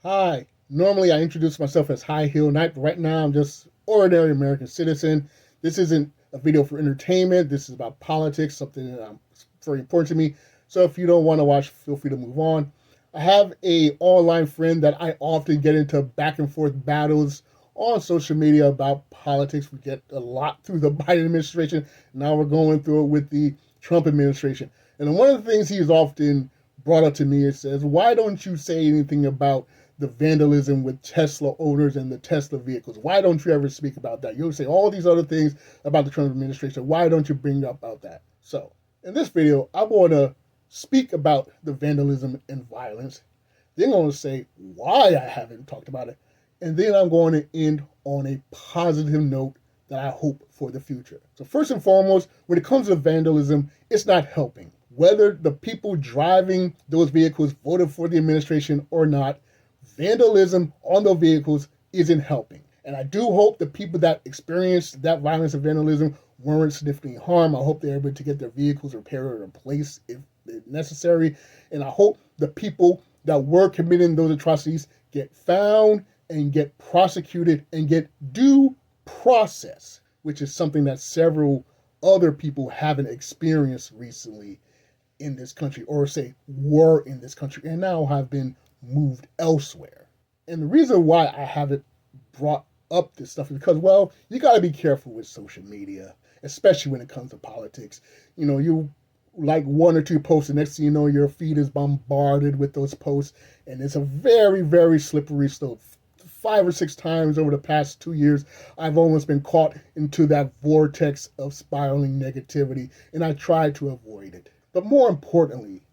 Hi. Normally I introduce myself as High Heel Knight, but right now I'm just ordinary American citizen. This isn't a video for entertainment. This is about politics, something that is very important to me. So if you don't want to watch, feel free to move on. I have a online friend that I often get into back and forth battles on social media about politics. We get a lot through the Biden administration. Now we're going through it with the Trump administration. And one of the things he's often brought up to me is says, why don't you say anything about the vandalism with Tesla owners and the Tesla vehicles? Why don't you ever speak about that? You say all these other things about the Trump administration. Why don't you bring up about that? So, in this video, I want to speak about the vandalism and violence. Then I'm going to say why I haven't talked about it. And then I'm going to end on a positive note that I hope for the future. So, first and foremost, when it comes to vandalism, it's not helping. Whether the people driving those vehicles voted for the administration or not, vandalism on those vehicles isn't helping. And I do hope the people that experienced that violence and vandalism weren't significantly harmed. I hope they're able to get their vehicles repaired or replaced if necessary. And I hope the people that were committing those atrocities get found and get prosecuted and get due process, which is something that several other people haven't experienced recently in this country, or say were in this country and now have been moved elsewhere. And the reason why I haven't brought up this stuff is because, well, you got to be careful with social media, especially when it comes to politics. You know, you like one or two posts, and next thing you know, your feed is bombarded with those posts, and it's a very, very slippery slope. 5 or 6 times over the past 2 years, I've almost been caught into that vortex of spiraling negativity, and I try to avoid it. But more importantly,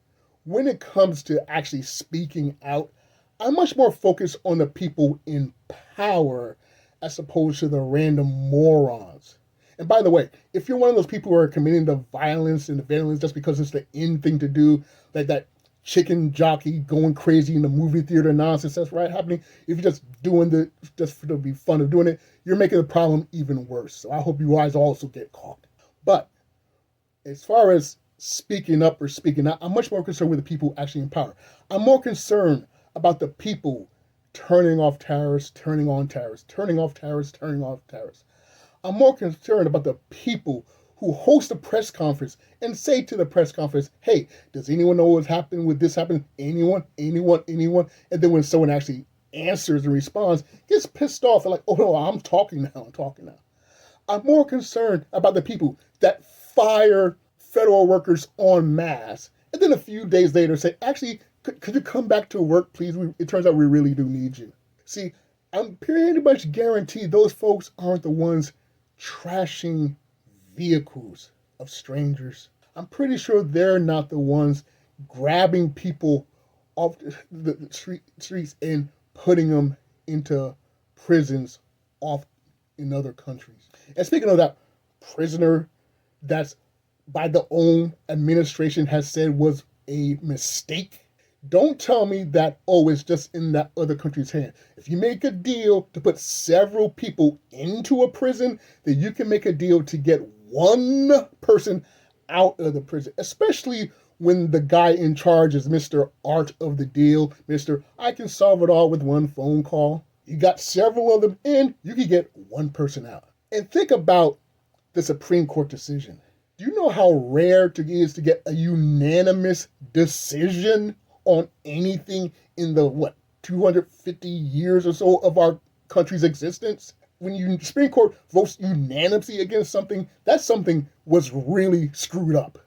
when it comes to actually speaking out, I'm much more focused on the people in power as opposed to the random morons. And by the way, if you're one of those people who are committing the violence and the vandalism just because it's the in thing to do, like that chicken jockey going crazy in the movie theater nonsense that's right happening, if you're just doing the just for the fun of doing it, you're making the problem even worse. So I hope you guys also get caught. But as far as speaking up or speaking out, I'm much more concerned with the people actually in power. I'm more concerned about the people turning off tariffs, turning on tariffs, turning off tariffs, turning off tariffs. I'm more concerned about the people who host a press conference and say to the press conference, hey, does anyone know what's happening with this happening? Anyone, anyone, anyone? And then when someone actually answers and responds, gets pissed off and like, oh no, I'm talking now, I'm talking now. I'm more concerned about the people that fire federal workers en masse, and then a few days later say, actually, could you come back to work, please? It turns out we really do need you. See, I'm pretty much guaranteed those folks aren't the ones trashing vehicles of strangers. I'm pretty sure they're not the ones grabbing people off the streets and putting them into prisons off in other countries. And speaking of that prisoner that's by the own administration has said was a mistake, don't tell me that, oh, it's just in that other country's hand. If you make a deal to put several people into a prison, then you can make a deal to get one person out of the prison, especially when the guy in charge is Mr. Art of the Deal, Mr. I can solve it all with one phone call. You got several of them in, you can get one person out. And think about the Supreme Court decision. Do you know how rare it is to get a unanimous decision on anything in the, 250 years or so of our country's existence? When the Supreme Court votes unanimously against something, that something was really screwed up.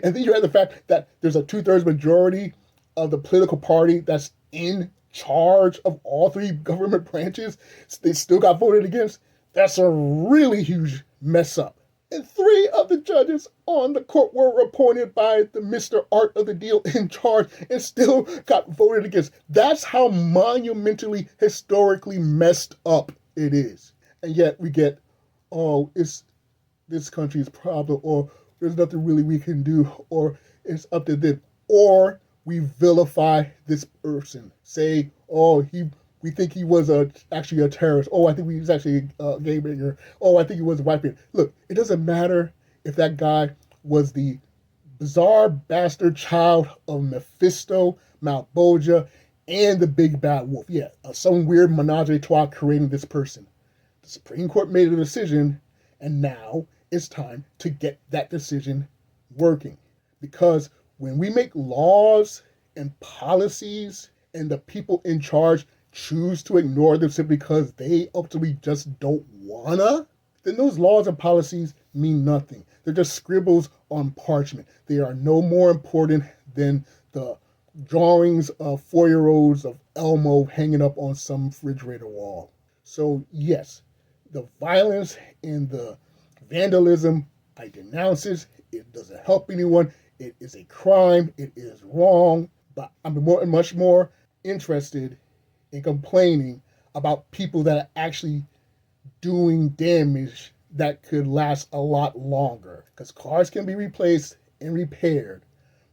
And then you have the fact that there's a 2/3 majority of the political party that's in charge of all three government branches. They still got voted against. That's a really huge mess up. And 3 of the judges on the court were appointed by the Mr. Art of the Deal in charge and still got voted against. That's how monumentally, historically messed up it is. And yet we get, oh, it's this country's problem, or there's nothing really we can do, or it's up to them. Or we vilify this person. Say, oh, we think he was actually a terrorist. Oh, I think he was actually a gay man. Oh, I think he was a white man. Look, it doesn't matter if that guy was the bizarre bastard child of Mephisto, Malbolgia, and the big bad wolf. Yeah, some weird menage a trois creating this person. The Supreme Court made a decision, and now it's time to get that decision working. Because when we make laws and policies and the people in charge choose to ignore them simply because they ultimately just don't wanna, then those laws and policies mean nothing. They're just scribbles on parchment. They are no more important than the drawings of 4-year-olds of Elmo hanging up on some refrigerator wall. So, yes, the violence and the vandalism, I denounce it. It doesn't help anyone. It is a crime. It is wrong. But I'm much more interested in complaining about people that are actually doing damage that could last a lot longer. Because cars can be replaced and repaired,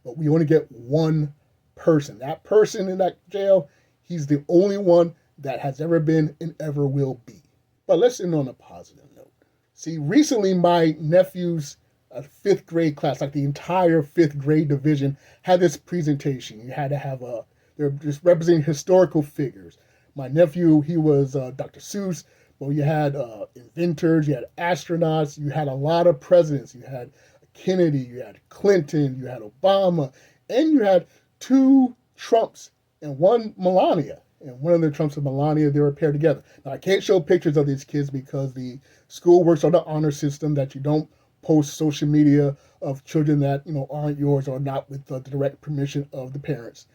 but we only get one person. That person in that jail, he's the only one that has ever been and ever will be. But let's end on a positive note. See, recently my nephew's fifth grade class, like the entire fifth grade division, had this presentation. You had to have they're just representing historical figures. My nephew, he was Dr. Seuss. Well, you had inventors, you had astronauts, you had a lot of presidents. You had Kennedy, you had Clinton, you had Obama, and you had 2 Trumps and 1 Melania. And one of the Trumps and Melania, they were paired together. Now, I can't show pictures of these kids because the school works on the honor system that you don't post social media of children that, aren't yours or not with the direct permission of the parents.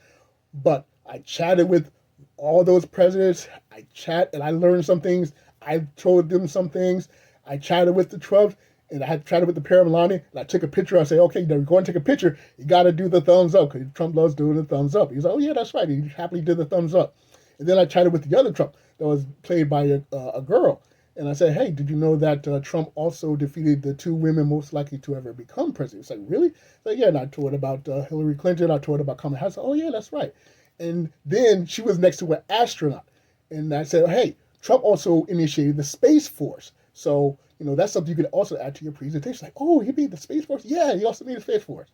But I chatted with all those presidents. And I learned some things. I told them some things. I chatted with the Trumps, and I had chatted with the pair of Melania, and I took a picture. I say, okay, now you're going to take a picture. You got to do the thumbs up, because Trump loves doing the thumbs up. He's like, oh, yeah, that's right. He happily did the thumbs up. And then I chatted with the other Trump that was played by a girl. And I said, hey, did you know that Trump also defeated the 2 women most likely to ever become president? It's like, really? So, yeah, and I told about Hillary Clinton. I told about Kamala Harris. Oh, yeah, that's right. And then she was next to an astronaut. And I said, hey, Trump also initiated the Space Force. So, that's something you could also add to your presentation. Like, oh, he made the Space Force? Yeah, he also made the Space Force.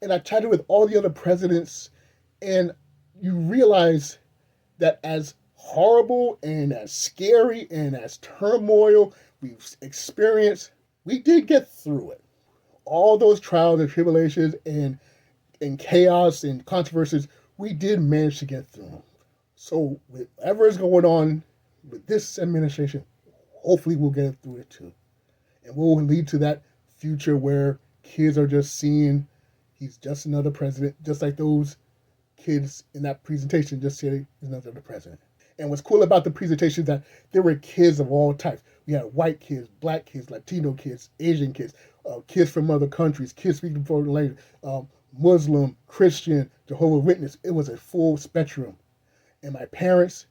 And I chatted with all the other presidents, and you realize that as horrible and as scary and as turmoil we've experienced, we did get through it. All those trials and tribulations and chaos and controversies, we did manage to get through them. So whatever is going on with this administration, hopefully we'll get through it too. And we'll lead to that future where kids are just seeing he's just another president, just like those kids in that presentation just said he's another president. And what's cool about the presentation is that there were kids of all types. We had white kids, black kids, Latino kids, Asian kids, kids from other countries, kids speaking foreign language, Muslim, Christian, Jehovah's Witness. It was a full spectrum. And my parents,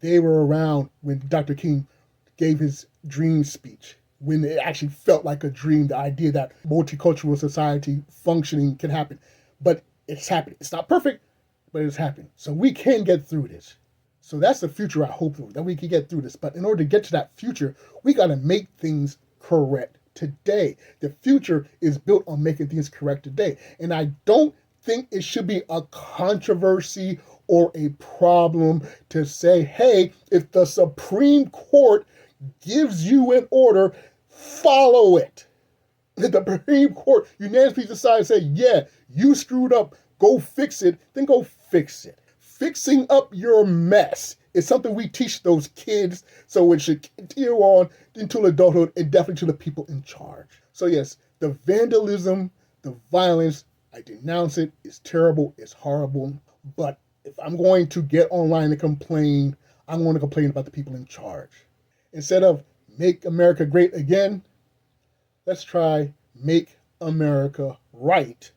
they were around when Dr. King gave his dream speech, when it actually felt like a dream, the idea that multicultural society functioning can happen. But it's happening. It's not perfect, but it's happening. So we can get through this. So that's the future I hope for, that we can get through this. But in order to get to that future, we got to make things correct today. The future is built on making things correct today. And I don't think it should be a controversy or a problem to say, hey, if the Supreme Court gives you an order, follow it. If the Supreme Court unanimously decides to say, yeah, you screwed up, go fix it, then go fix it. Fixing up your mess is something we teach those kids, so it should continue on into adulthood and definitely to the people in charge. So yes, the vandalism, the violence, I denounce it. It's terrible, it's horrible. But if I'm going to get online and complain, I'm going to complain about the people in charge. Instead of make America great again, let's try make America right